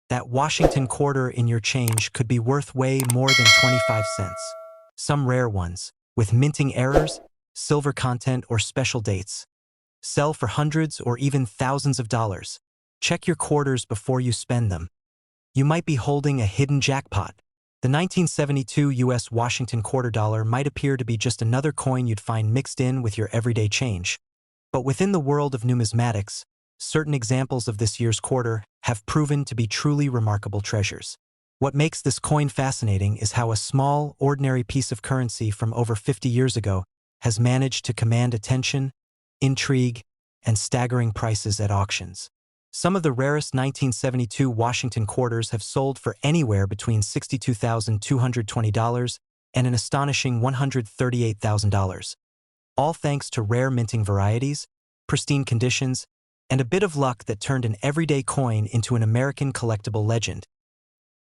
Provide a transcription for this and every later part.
That Washington quarter in your change could be worth way more than 25 cents. Some rare ones, with minting errors, silver content, or special dates, sell for hundreds or even thousands of dollars. Check your quarters before you spend them. You might be holding a hidden jackpot. The 1972 U.S. Washington quarter dollar might appear to be just another coin you'd find mixed in with your everyday change. But within the world of numismatics, certain examples of this year's quarter have proven to be truly remarkable treasures. What makes this coin fascinating is how a small, ordinary piece of currency from over 50 years ago has managed to command attention, intrigue, and staggering prices at auctions. Some of the rarest 1972 Washington quarters have sold for anywhere between $62,220 and an astonishing $138,000. All thanks to rare minting varieties, pristine conditions, and a bit of luck that turned an everyday coin into an American collectible legend.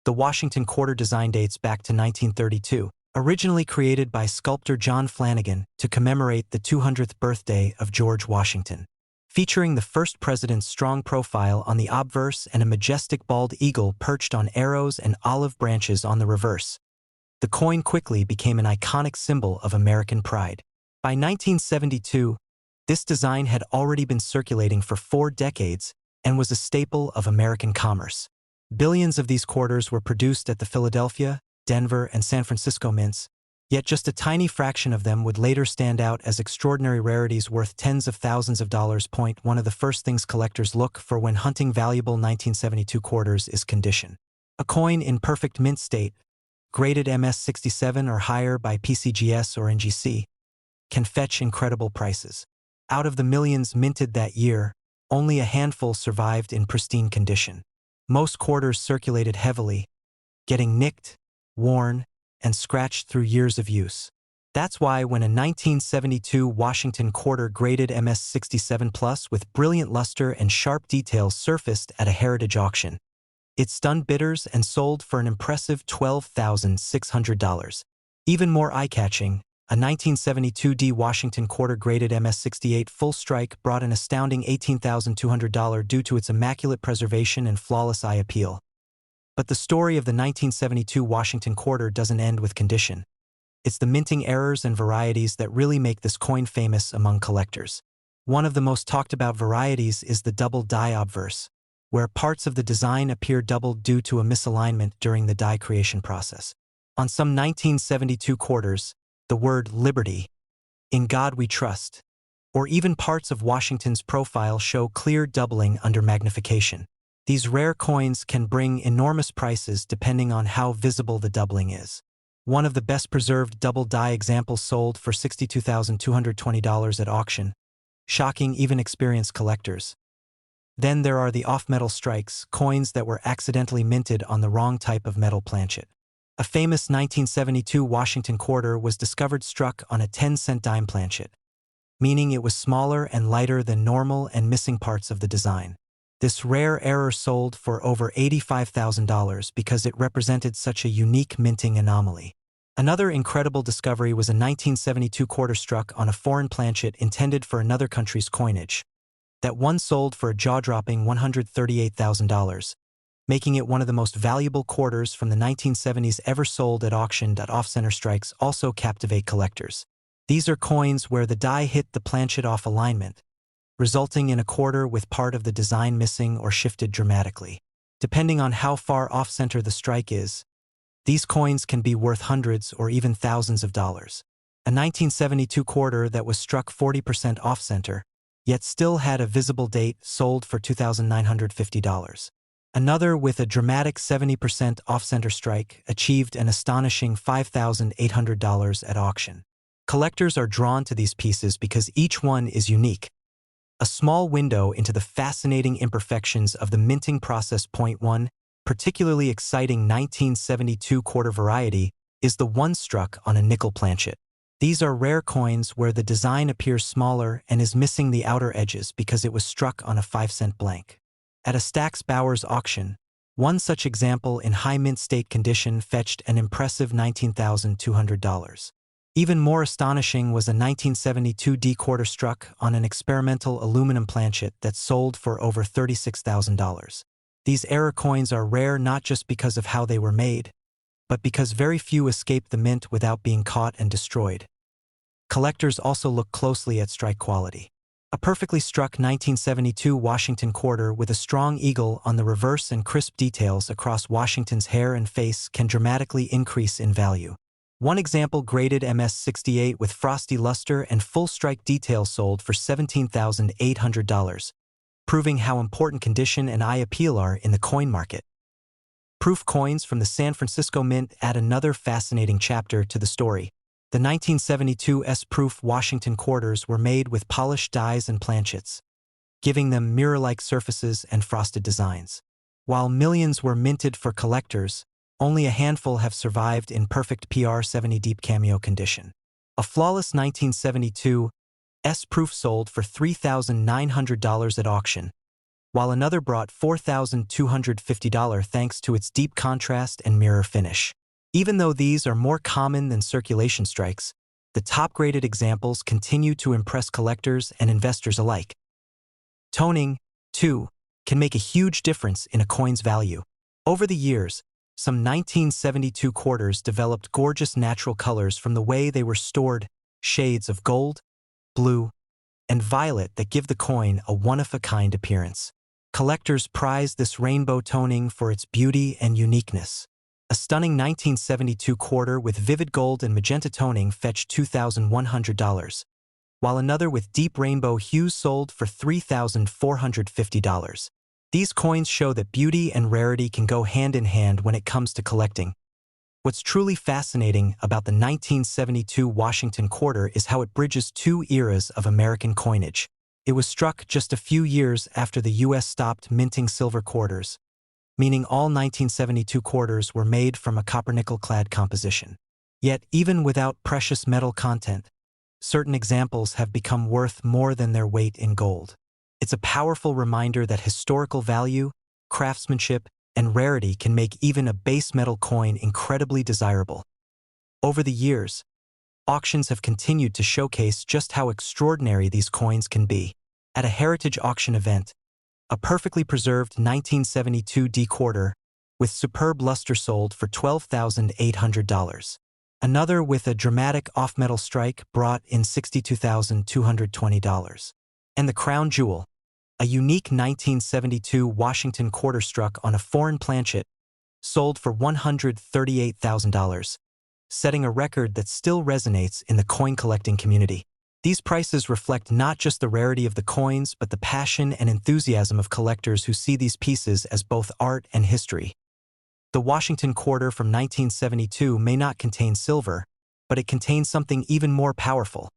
The Washington quarter design dates back to 1932, originally created by sculptor John Flanagan to commemorate the 200th birthday of George Washington. Featuring the first president's strong profile on the obverse and a majestic bald eagle perched on arrows and olive branches on the reverse, the coin quickly became an iconic symbol of American pride. By 1972, this design had already been circulating for 4 decades and was a staple of American commerce. Billions of these quarters were produced at the Philadelphia, Denver, and San Francisco mints, yet just a tiny fraction of them would later stand out as extraordinary rarities worth tens of thousands of dollars. One of the first things collectors look for when hunting valuable 1972 quarters is condition. A coin in perfect mint state, graded MS-67 or higher by PCGS or NGC, can fetch incredible prices. Out of the millions minted that year, only a handful survived in pristine condition. Most quarters circulated heavily, getting nicked, worn, and scratched through years of use. That's why when a 1972 Washington quarter graded MS-67 Plus with brilliant luster and sharp details surfaced at a heritage auction, it stunned bidders and sold for an impressive $12,600. Even more eye-catching, a 1972 D Washington quarter graded MS-68 full strike brought an astounding $18,200 due to its immaculate preservation and flawless eye appeal. But the story of the 1972 Washington quarter doesn't end with condition. It's the minting errors and varieties that really make this coin famous among collectors. One of the most talked about varieties is the double die obverse, where parts of the design appear doubled due to a misalignment during the die creation process. On some 1972 quarters, the word Liberty, In God We Trust, or even parts of Washington's profile show clear doubling under magnification. These rare coins can bring enormous prices depending on how visible the doubling is. One of the best preserved double die examples sold for $62,220 at auction, shocking even experienced collectors. Then there are the off-metal strikes, coins that were accidentally minted on the wrong type of metal planchet. A famous 1972 Washington quarter was discovered struck on a 10-cent dime planchet, meaning it was smaller and lighter than normal and missing parts of the design. This rare error sold for over $85,000 because it represented such a unique minting anomaly. Another incredible discovery was a 1972 quarter struck on a foreign planchet intended for another country's coinage. That one sold for a jaw-dropping $138,000, making it one of the most valuable quarters from the 1970s ever sold at auction. Off-center strikes also captivate collectors. These are coins where the die hit the planchet off alignment, resulting in a quarter with part of the design missing or shifted dramatically. Depending on how far off-center the strike is, these coins can be worth hundreds or even thousands of dollars. A 1972 quarter that was struck 40% off-center, yet still had a visible date, sold for $2,950. Another with a dramatic 70% off-center strike achieved an astonishing $5,800 at auction. Collectors are drawn to these pieces because each one is unique, a small window into the fascinating imperfections of the minting process. One particularly exciting 1972 quarter variety is the one struck on a nickel planchet. These are rare coins where the design appears smaller and is missing the outer edges because it was struck on a 5-cent blank. At a Stack's Bowers auction, one such example in high mint state condition fetched an impressive $19,200. Even more astonishing was a 1972 D quarter struck on an experimental aluminum planchet that sold for over $36,000. These error coins are rare not just because of how they were made, but because very few escape the mint without being caught and destroyed. Collectors also look closely at strike quality. A perfectly struck 1972 Washington quarter with a strong eagle on the reverse and crisp details across Washington's hair and face can dramatically increase in value. One example graded MS-68 with frosty luster and full strike details sold for $17,800, proving how important condition and eye appeal are in the coin market. Proof coins from the San Francisco Mint add another fascinating chapter to the story. The 1972 S-proof Washington quarters were made with polished dies and planchets, giving them mirror-like surfaces and frosted designs. While millions were minted for collectors, only a handful have survived in perfect PR-70 deep cameo condition. A flawless 1972 S-proof sold for $3,900 at auction, while another brought $4,250 thanks to its deep contrast and mirror finish. Even though these are more common than circulation strikes, the top-graded examples continue to impress collectors and investors alike. Toning, too, can make a huge difference in a coin's value. Over the years, some 1972 quarters developed gorgeous natural colors from the way they were stored, shades of gold, blue, and violet that give the coin a one-of-a-kind appearance. Collectors prize this rainbow toning for its beauty and uniqueness. A stunning 1972 quarter with vivid gold and magenta toning fetched $2,100, while another with deep rainbow hues sold for $3,450. These coins show that beauty and rarity can go hand in hand when it comes to collecting. What's truly fascinating about the 1972 Washington quarter is how it bridges two eras of American coinage. It was struck just a few years after the U.S. stopped minting silver quarters, meaning all 1972 quarters were made from a copper-nickel clad composition. Yet, even without precious metal content, certain examples have become worth more than their weight in gold. It's a powerful reminder that historical value, craftsmanship, and rarity can make even a base metal coin incredibly desirable. Over the years, auctions have continued to showcase just how extraordinary these coins can be. At a heritage auction event, a perfectly preserved 1972 D quarter with superb luster sold for $12,800. Another with a dramatic off-metal strike brought in $62,220. And the crown jewel, a unique 1972 Washington quarter struck on a foreign planchet, sold for $138,000, setting a record that still resonates in the coin collecting community. These prices reflect not just the rarity of the coins, but the passion and enthusiasm of collectors who see these pieces as both art and history. The Washington quarter from 1972 may not contain silver, but it contains something even more powerful: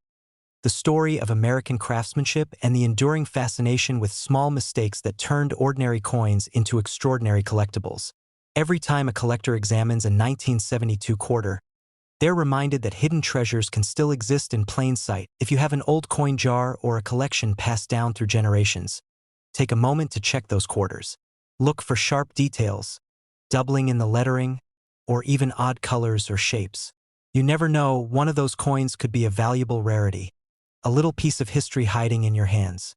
the story of American craftsmanship and the enduring fascination with small mistakes that turned ordinary coins into extraordinary collectibles. Every time a collector examines a 1972 quarter, they're reminded that hidden treasures can still exist in plain sight. If you have an old coin jar or a collection passed down through generations, take a moment to check those quarters. Look for sharp details, doubling in the lettering, or even odd colors or shapes. You never know, one of those coins could be a valuable rarity, a little piece of history hiding in your hands.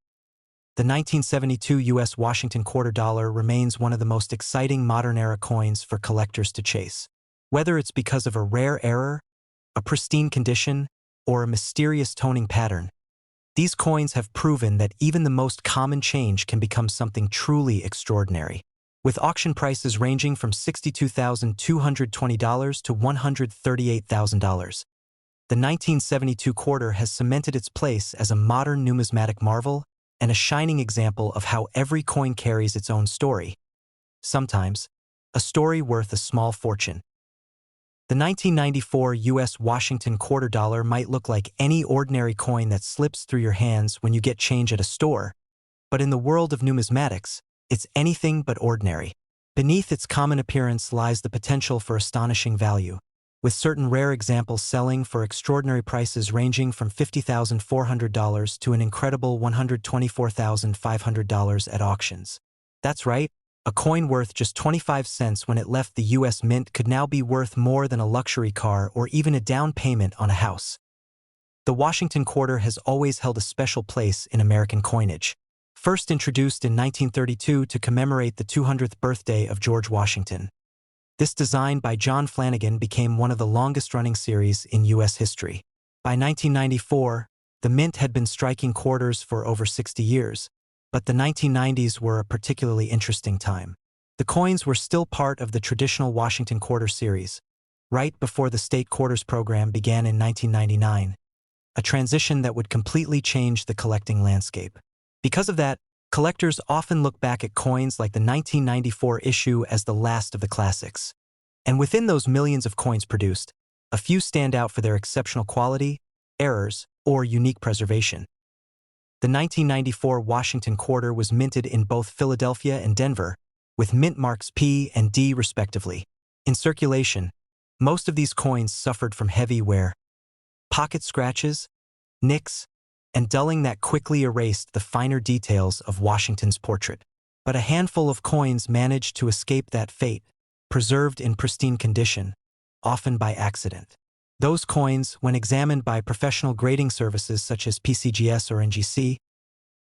The 1972 U.S. Washington quarter dollar remains one of the most exciting modern-era coins for collectors to chase. Whether it's because of a rare error, a pristine condition, or a mysterious toning pattern, these coins have proven that even the most common change can become something truly extraordinary. With auction prices ranging from $62,220 to $138,000, the 1972 quarter has cemented its place as a modern numismatic marvel and a shining example of how every coin carries its own story, sometimes a story worth a small fortune. The 1994 U.S. Washington quarter dollar might look like any ordinary coin that slips through your hands when you get change at a store, but in the world of numismatics, it's anything but ordinary. Beneath its common appearance lies the potential for astonishing value, with certain rare examples selling for extraordinary prices ranging from $50,400 to an incredible $124,500 at auctions. That's right. A coin worth just 25 cents when it left the U.S. Mint could now be worth more than a luxury car or even a down payment on a house. The Washington quarter has always held a special place in American coinage. First introduced in 1932 to commemorate the 200th birthday of George Washington. This design by John Flanagan became one of the longest-running series in U.S. history. By 1994, the mint had been striking quarters for over 60 years, but the 1990s were a particularly interesting time. The coins were still part of the traditional Washington Quarter series, right before the state quarters program began in 1999, a transition that would completely change the collecting landscape. Because of that, collectors often look back at coins like the 1994 issue as the last of the classics. And within those millions of coins produced, a few stand out for their exceptional quality, errors, or unique preservation. The 1994 Washington Quarter was minted in both Philadelphia and Denver, with mint marks P and D respectively. In circulation, most of these coins suffered from heavy wear, pocket scratches, nicks, and dulling that quickly erased the finer details of Washington's portrait. But a handful of coins managed to escape that fate, preserved in pristine condition, often by accident. Those coins, when examined by professional grading services such as PCGS or NGC,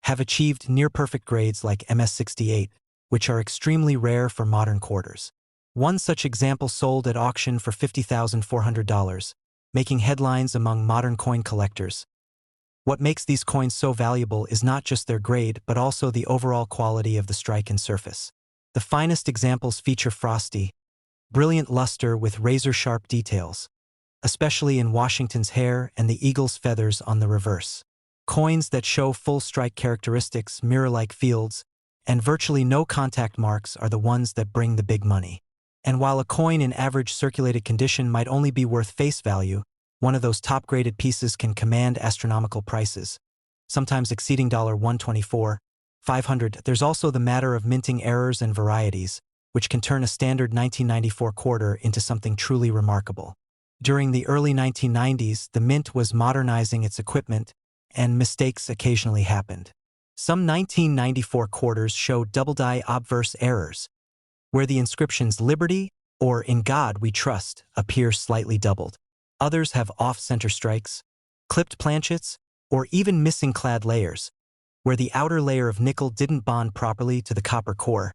have achieved near-perfect grades like MS68, which are extremely rare for modern quarters. One such example sold at auction for $50,400, making headlines among modern coin collectors. What makes these coins so valuable is not just their grade but also the overall quality of the strike and surface. The finest examples feature frosty, brilliant luster with razor-sharp details, especially in Washington's hair and the eagle's feathers on the reverse. Coins that show full strike characteristics, mirror-like fields, and virtually no contact marks are the ones that bring the big money. And while a coin in average circulated condition might only be worth face value, one of those top-graded pieces can command astronomical prices, sometimes exceeding $124, $500. There's also the matter of minting errors and varieties, which can turn a standard 1994 quarter into something truly remarkable. During the early 1990s, the mint was modernizing its equipment, and mistakes occasionally happened. Some 1994 quarters show double-die obverse errors, where the inscriptions "Liberty" or "In God We Trust" appear slightly doubled. Others have off-center strikes, clipped planchets, or even missing clad layers, where the outer layer of nickel didn't bond properly to the copper core,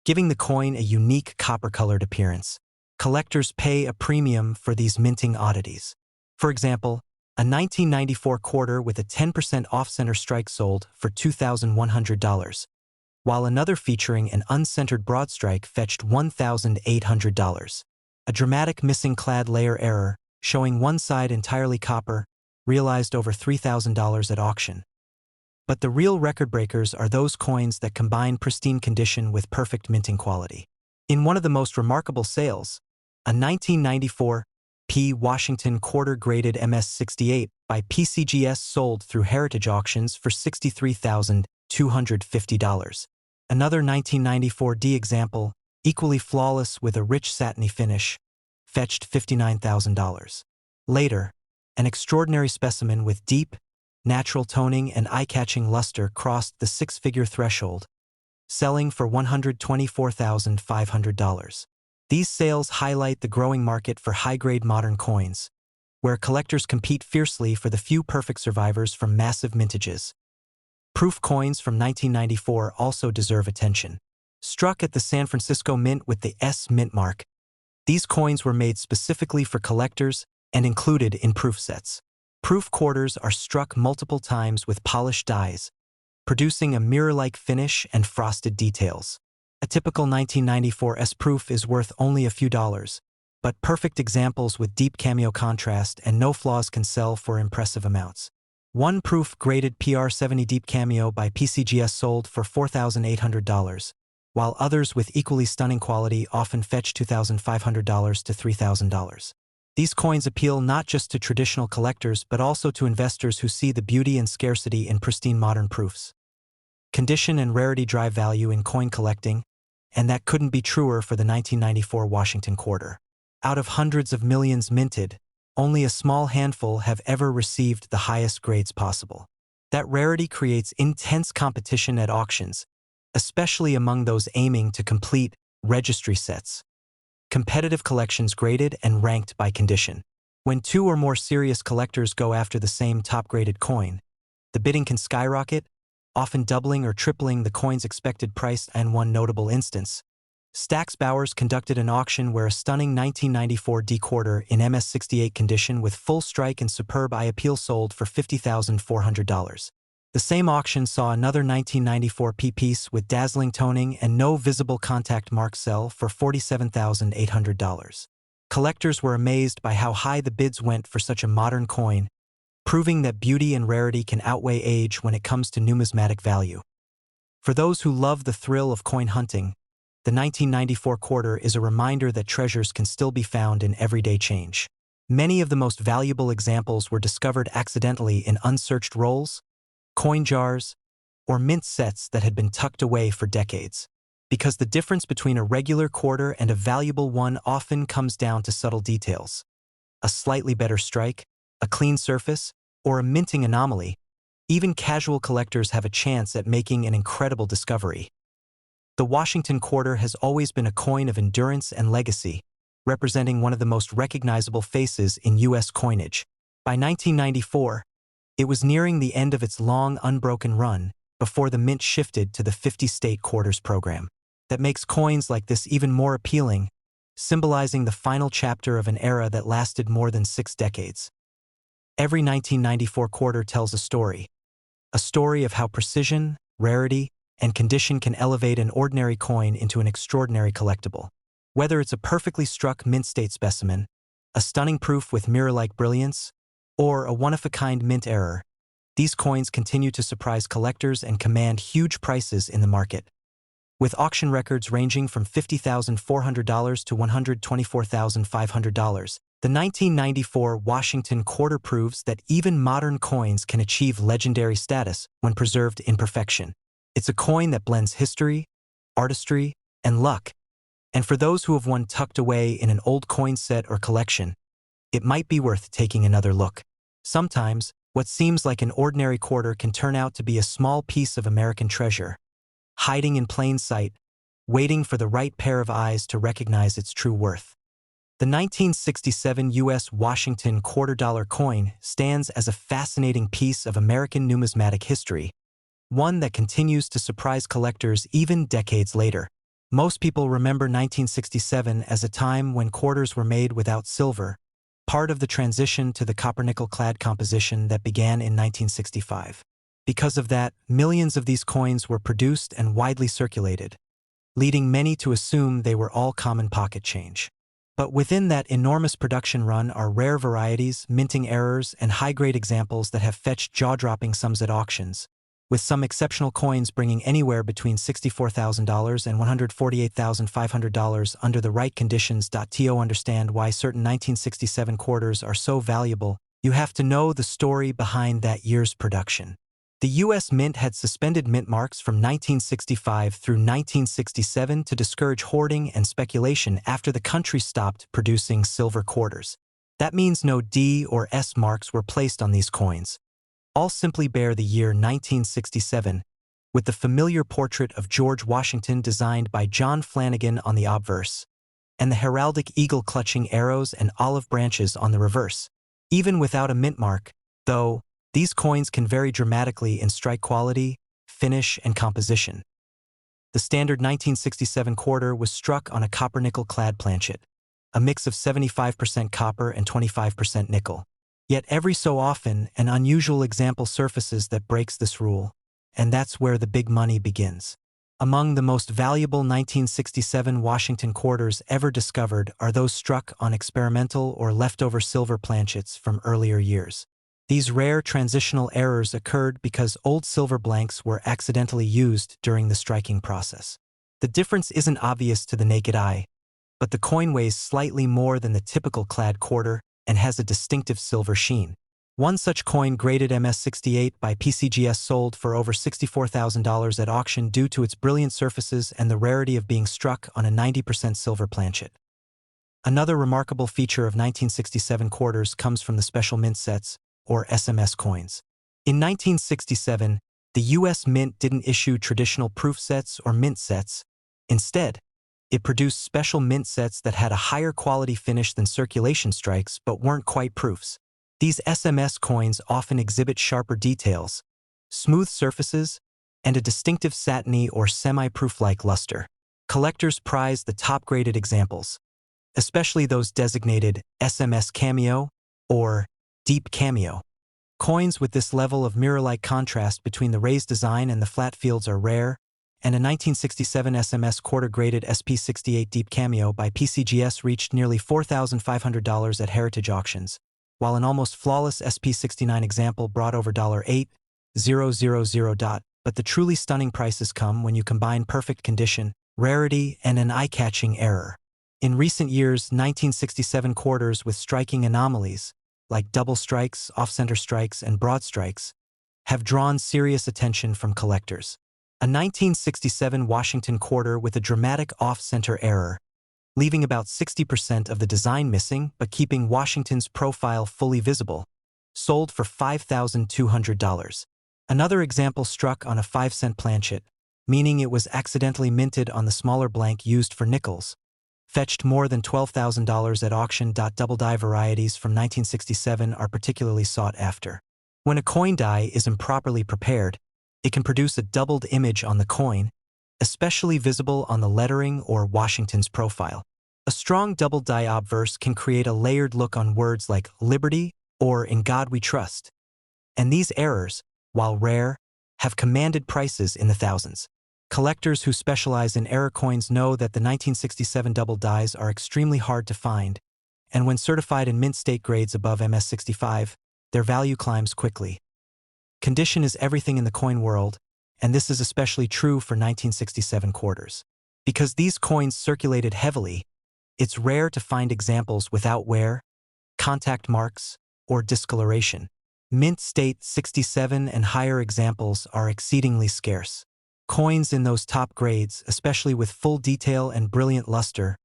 giving the coin a unique copper-colored appearance. Collectors pay a premium for these minting oddities. For example, a 1994 quarter with a 10% off-center strike sold for $2,100, while another featuring an uncentered broad strike fetched $1,800. A dramatic missing clad layer error, showing one side entirely copper, realized over $3,000 at auction. But the real record breakers are those coins that combine pristine condition with perfect minting quality. In one of the most remarkable sales, a 1994 P. Washington Quarter graded MS68 by PCGS sold through heritage auctions for $63,250. Another 1994 D example, equally flawless with a rich satiny finish, fetched $59,000. Later, an extraordinary specimen with deep, natural toning and eye-catching luster crossed the six-figure threshold, selling for $124,500. These sales highlight the growing market for high-grade modern coins, where collectors compete fiercely for the few perfect survivors from massive mintages. Proof coins from 1994 also deserve attention. Struck at the San Francisco Mint with the S mint mark, these coins were made specifically for collectors and included in proof sets. Proof quarters are struck multiple times with polished dies, producing a mirror-like finish and frosted details. A typical 1994 S proof is worth only a few dollars, but perfect examples with deep cameo contrast and no flaws can sell for impressive amounts. One proof graded PR70 Deep Cameo by PCGS sold for $4,800, while others with equally stunning quality often fetch $2,500 to $3,000. These coins appeal not just to traditional collectors but also to investors who see the beauty and scarcity in pristine modern proofs. Condition and rarity drive value in coin collecting, and that couldn't be truer for the 1994 Washington Quarter. Out of hundreds of millions minted, only a small handful have ever received the highest grades possible. That rarity creates intense competition at auctions, especially among those aiming to complete registry sets. Competitive collections graded and ranked by condition. When two or more serious collectors go after the same top-graded coin, the bidding can skyrocket, often doubling or tripling the coin's expected price. In one notable instance, Stax Bowers conducted an auction where a stunning 1994 D quarter in MS-68 condition with full strike and superb eye appeal sold for $50,400. The same auction saw another 1994 P piece with dazzling toning and no visible contact mark sell for $47,800. Collectors were amazed by how high the bids went for such a modern coin, proving that beauty and rarity can outweigh age when it comes to numismatic value. For those who love the thrill of coin hunting, the 1994 quarter is a reminder that treasures can still be found in everyday change. Many of the most valuable examples were discovered accidentally in unsearched rolls, coin jars, or mint sets that had been tucked away for decades. Because the difference between a regular quarter and a valuable one often comes down to subtle details. A slightly better strike, a clean surface, or a minting anomaly, even casual collectors have a chance at making an incredible discovery. The Washington quarter has always been a coin of endurance and legacy, representing one of the most recognizable faces in U.S. coinage. By 1994, it was nearing the end of its long, unbroken run before the mint shifted to the 50-state quarters program. That makes coins like this even more appealing, symbolizing the final chapter of an era that lasted more than 6 decades. Every 1994 quarter tells a story of how precision, rarity, and condition can elevate an ordinary coin into an extraordinary collectible. Whether it's a perfectly struck mint-state specimen, a stunning proof with mirror-like brilliance, or a one-of-a-kind mint error, these coins continue to surprise collectors and command huge prices in the market. With auction records ranging from $50,400 to $124,500, the 1994 Washington quarter proves that even modern coins can achieve legendary status when preserved in perfection. It's a coin that blends history, artistry, and luck, and for those who have one tucked away in an old coin set or collection, it might be worth taking another look. Sometimes, what seems like an ordinary quarter can turn out to be a small piece of American treasure, hiding in plain sight, waiting for the right pair of eyes to recognize its true worth. The 1967 U.S. Washington $quarter coin stands as a fascinating piece of American numismatic history, one that continues to surprise collectors even decades later. Most people remember 1967 as a time when quarters were made without silver, part of the transition to the copper-nickel clad composition that began in 1965. Because of that, millions of these coins were produced and widely circulated, leading many to assume they were all common pocket change. But within that enormous production run are rare varieties, minting errors, and high-grade examples that have fetched jaw-dropping sums at auctions, with some exceptional coins bringing anywhere between $64,000 and $148,500 under the right conditions. To understand why certain 1967 quarters are so valuable, you have to know the story behind that year's production. The U.S. Mint had suspended mint marks from 1965 through 1967 to discourage hoarding and speculation after the country stopped producing silver quarters. That means no D or S marks were placed on these coins. All simply bear the year 1967, with the familiar portrait of George Washington designed by John Flanagan on the obverse, and the heraldic eagle clutching arrows and olive branches on the reverse. Even without a mint mark, though, these coins can vary dramatically in strike quality, finish, and composition. The standard 1967 quarter was struck on a copper-nickel clad planchet, a mix of 75% copper and 25% nickel. Yet every so often, an unusual example surfaces that breaks this rule, and that's where the big money begins. Among the most valuable 1967 Washington quarters ever discovered are those struck on experimental or leftover silver planchets from earlier years. These rare transitional errors occurred because old silver blanks were accidentally used during the striking process. The difference isn't obvious to the naked eye, but the coin weighs slightly more than the typical clad quarter and has a distinctive silver sheen. One such coin graded MS-68 by PCGS sold for over $64,000 at auction due to its brilliant surfaces and the rarity of being struck on a 90% silver planchet. Another remarkable feature of 1967 quarters comes from the special mint sets, or SMS coins. In 1967, the U.S. Mint didn't issue traditional proof sets or mint sets. Instead, it produced special mint sets that had a higher quality finish than circulation strikes but weren't quite proofs. These SMS coins often exhibit sharper details, smooth surfaces, and a distinctive satiny or semi-proof-like luster. Collectors prize the top-graded examples, especially those designated SMS Cameo or Deep Cameo. Coins with this level of mirror-like contrast between the raised design and the flat fields are rare, and a 1967 SMS quarter-graded SP68 Deep Cameo by PCGS reached nearly $4,500 at heritage auctions, while an almost flawless SP69 example brought over $8,000. But the truly stunning prices come when you combine perfect condition, rarity, and an eye-catching error. In recent years, 1967 quarters with striking anomalies, like double strikes, off-center strikes, and broad strikes, have drawn serious attention from collectors. A 1967 Washington quarter with a dramatic off-center error, leaving about 60% of the design missing but keeping Washington's profile fully visible, sold for $5,200. Another example struck on a 5-cent planchet, meaning it was accidentally minted on the smaller blank used for nickels, fetched more than $12,000 at auction. Double die varieties from 1967 are particularly sought after. When a coin die is improperly prepared, it can produce a doubled image on the coin, especially visible on the lettering or Washington's profile. A strong double die obverse can create a layered look on words like liberty or in God we trust. And these errors, while rare, have commanded prices in the thousands. Collectors who specialize in error coins know that the 1967 double dies are extremely hard to find, and when certified in mint state grades above MS65, their value climbs quickly. Condition is everything in the coin world, and this is especially true for 1967 quarters. Because these coins circulated heavily, it's rare to find examples without wear, contact marks, or discoloration. Mint state 67 and higher examples are exceedingly scarce. Coins in those top grades, especially with full detail and brilliant luster,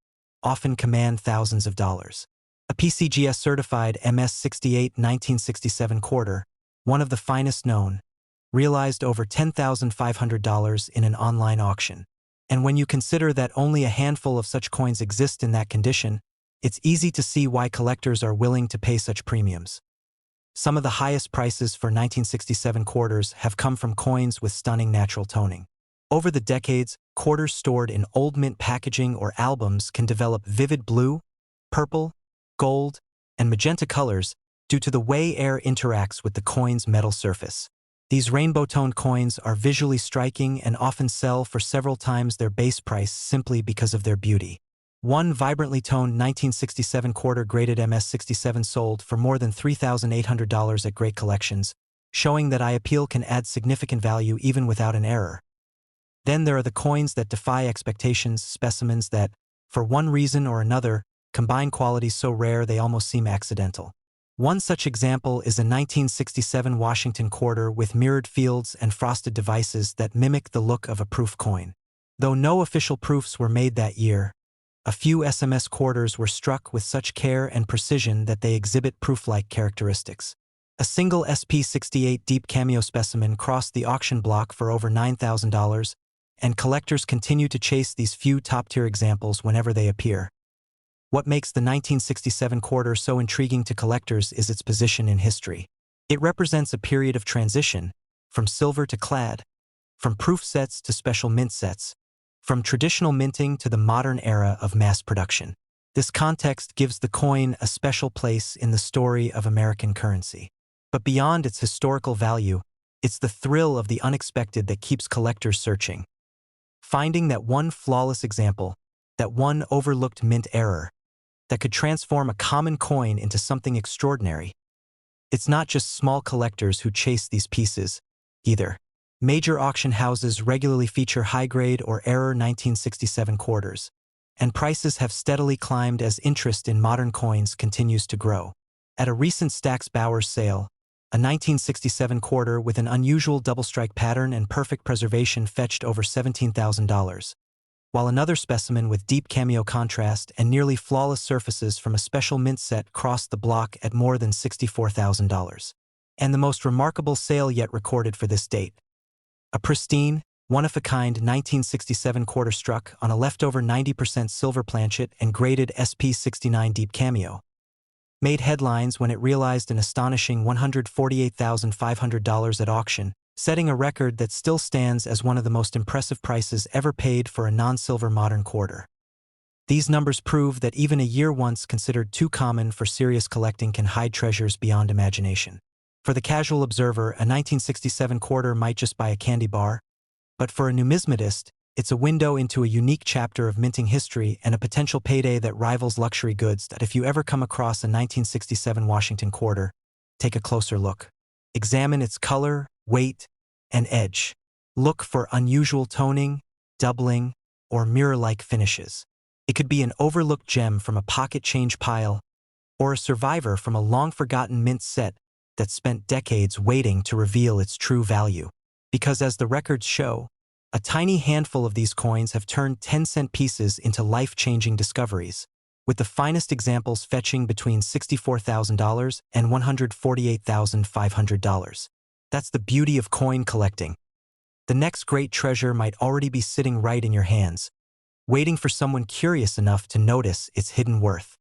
often command thousands of dollars. A PCGS certified MS68 1967 quarter, one of the finest known, realized over $10,500 in an online auction. And when you consider that only a handful of such coins exist in that condition, it's easy to see why collectors are willing to pay such premiums. Some of the highest prices for 1967 quarters have come from coins with stunning natural toning. Over the decades, quarters stored in old mint packaging or albums can develop vivid blue, purple, gold, and magenta colors due to the way air interacts with the coin's metal surface. These rainbow-toned coins are visually striking and often sell for several times their base price simply because of their beauty. One vibrantly toned 1967 quarter-graded MS67 sold for more than $3,800 at great collections, showing that eye appeal can add significant value even without an error. Then there are the coins that defy expectations, specimens that, for one reason or another, combine qualities so rare they almost seem accidental. One such example is a 1967 Washington quarter with mirrored fields and frosted devices that mimic the look of a proof coin. Though no official proofs were made that year, a few SMS quarters were struck with such care and precision that they exhibit proof-like characteristics. A single SP68 Deep Cameo specimen crossed the auction block for over $9,000, and collectors continue to chase these few top-tier examples whenever they appear. What makes the 1967 quarter so intriguing to collectors is its position in history. It represents a period of transition, from silver to clad, from proof sets to special mint sets, from traditional minting to the modern era of mass production. This context gives the coin a special place in the story of American currency. But beyond its historical value, it's the thrill of the unexpected that keeps collectors searching. Finding that one flawless example, that one overlooked mint error, that could transform a common coin into something extraordinary. It's not just small collectors who chase these pieces, either. Major auction houses regularly feature high-grade or error 1967 quarters, and prices have steadily climbed as interest in modern coins continues to grow. At a recent Stack's Bowers sale, a 1967 quarter with an unusual double-strike pattern and perfect preservation fetched over $17,000. While another specimen with deep cameo contrast and nearly flawless surfaces from a special mint set crossed the block at more than $64,000. And the most remarkable sale yet recorded for this date. A pristine, one-of-a-kind 1967 quarter struck on a leftover 90% silver planchet and graded SP69 Deep Cameo. Made headlines when it realized an astonishing $148,500 at auction, setting a record that still stands as one of the most impressive prices ever paid for a non-silver modern quarter. These numbers prove that even a year once considered too common for serious collecting can hide treasures beyond imagination. For the casual observer, a 1967 quarter might just buy a candy bar, but for a numismatist, it's a window into a unique chapter of minting history and a potential payday that rivals luxury goods. That if you ever come across a 1967 Washington quarter, take a closer look. Examine its color, weight, and edge. Look for unusual toning, doubling, or mirror-like finishes. It could be an overlooked gem from a pocket change pile, or a survivor from a long-forgotten mint set that spent decades waiting to reveal its true value. Because as the records show, a tiny handful of these coins have turned 10-cent pieces into life-changing discoveries, with the finest examples fetching between $64,000 and $148,500. That's the beauty of coin collecting. The next great treasure might already be sitting right in your hands, waiting for someone curious enough to notice its hidden worth.